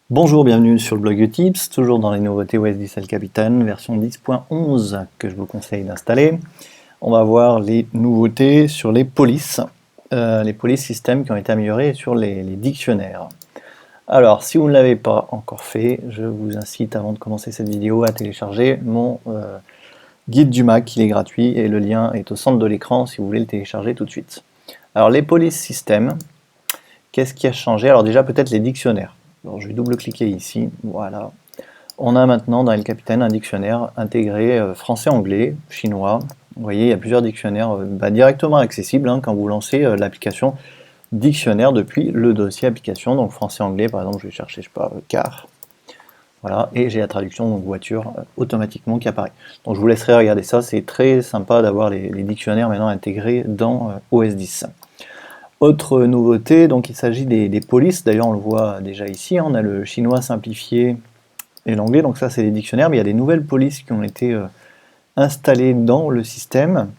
Bonjour, bienvenue sur le blog Utips, toujours dans les nouveautés OS 10 El Capitan, version 10.11 que je vous conseille d'installer. On va voir les nouveautés sur les polices systèmes qui ont été améliorés sur les dictionnaires. Alors, si vous ne l'avez pas encore fait, je vous incite avant de commencer cette vidéo à télécharger mon guide du Mac, il est gratuit et le lien est au centre de l'écran si vous voulez le télécharger tout de suite. Alors, les polices systèmes, qu'est-ce qui a changé? Alors déjà, peut-être les dictionnaires. Alors, je vais double-cliquer ici, voilà. On a maintenant dans El Capitan un dictionnaire intégré français-anglais, chinois. Vous voyez, il y a plusieurs dictionnaires directement accessibles quand vous lancez l'application dictionnaire depuis le dossier application. Donc français-anglais, par exemple, je vais chercher, je sais pas, car. Voilà, et j'ai la traduction donc voiture automatiquement qui apparaît. Donc je vous laisserai regarder ça, c'est très sympa d'avoir les dictionnaires maintenant intégrés dans OS 10. Autre nouveauté, donc il s'agit des polices, d'ailleurs on le voit déjà ici, on a le chinois simplifié et l'anglais, donc ça c'est des dictionnaires, mais il y a des nouvelles polices qui ont été installées dans le système.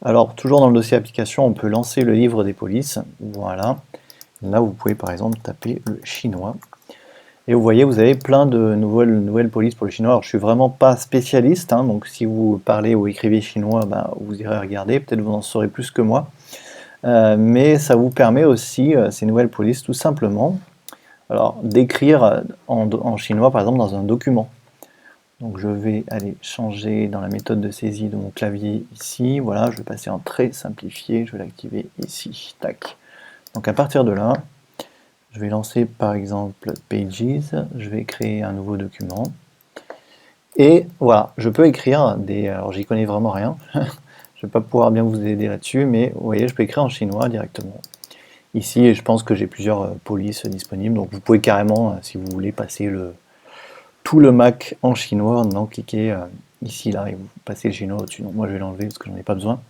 Alors toujours dans le dossier application, on peut lancer le livre des polices, voilà. Là vous pouvez par exemple taper le chinois. Et vous voyez, vous avez plein de nouvelles polices pour le chinois. Alors je suis vraiment pas spécialiste, donc si vous parlez ou écrivez chinois, vous irez regarder, peut-être vous en saurez plus que moi. Mais ça vous permet aussi, ces nouvelles polices, tout simplement, alors d'écrire en chinois, par exemple, dans un document. Donc je vais aller changer dans la méthode de saisie de mon clavier ici, voilà, je vais passer en très simplifié, je vais l'activer ici, tac. Donc à partir de là, je vais lancer par exemple Pages, je vais créer un nouveau document, et voilà, je peux écrire alors j'y connais vraiment rien, je ne vais pas pouvoir bien vous aider là-dessus, mais vous voyez, je peux écrire en chinois directement. Ici, je pense que j'ai plusieurs polices disponibles, donc vous pouvez carrément, si vous voulez, passer tout le Mac en chinois en allant cliquer ici, là, et vous passez le chinois au-dessus. Donc moi, je vais l'enlever parce que j'en ai pas besoin.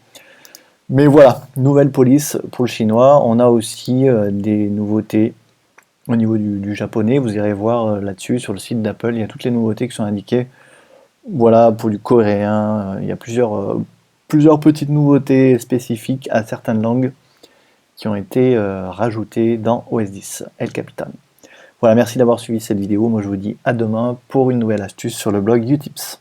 Mais voilà, nouvelle police pour le chinois. On a aussi des nouveautés au niveau du japonais. Vous irez voir là-dessus, sur le site d'Apple, il y a toutes les nouveautés qui sont indiquées. Voilà, pour du coréen, il y a plusieurs petites nouveautés spécifiques à certaines langues qui ont été rajoutées dans OS 10 El Capitan. Voilà, merci d'avoir suivi cette vidéo. Moi, je vous dis à demain pour une nouvelle astuce sur le blog Utips.